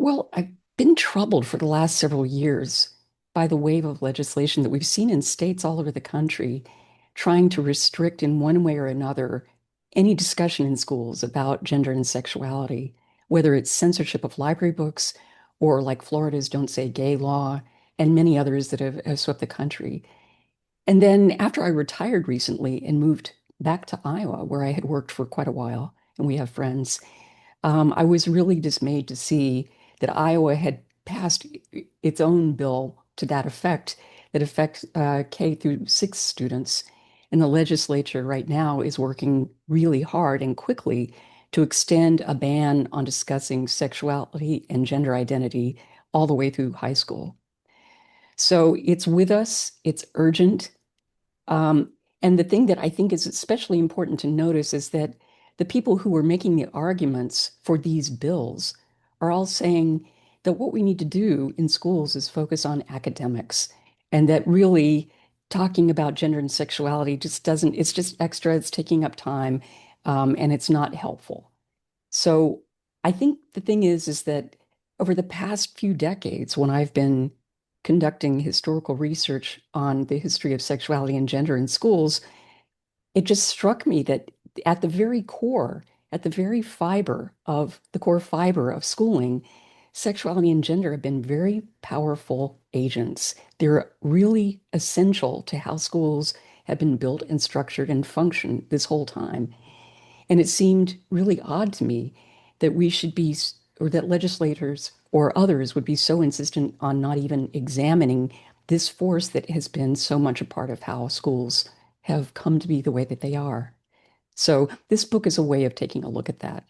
Well, I've been troubled for the last several years by the wave of legislation that we've seen in states all over the country trying to restrict in one way or another any discussion in schools about gender and sexuality, whether it's censorship of library books or like Florida's Don't Say Gay law and many others that have swept the country. And then after I retired recently and moved back to Iowa, where I had worked for quite a while, and we have friends, I was really dismayed to see that Iowa had passed its own bill to that effect, that affects K through 6 students. And the legislature right now is working really hard and quickly to extend a ban on discussing sexuality and gender identity all the way through high school. So it's with us, it's urgent. Um, and the thing that I think is especially important to notice is that the people who are making the arguments for these bills are all saying that what we need to do in schools is focus on academics, and that really talking about gender and sexuality just doesn't, it's just extra, it's taking up time, and it's not helpful. So I think the thing is that over the past few decades, when I've been conducting historical research on the history of sexuality and gender in schools, it just struck me that at the very core, at the very fiber of the core fiber of schooling, sexuality and gender have been very powerful agents. They're really essential to how schools have been built and structured and functioned this whole time. And it seemed really odd to me that we should be, or that legislators or others would be so insistent on not even examining this force that has been so much a part of how schools have come to be the way that they are. So this book is a way of taking a look at that.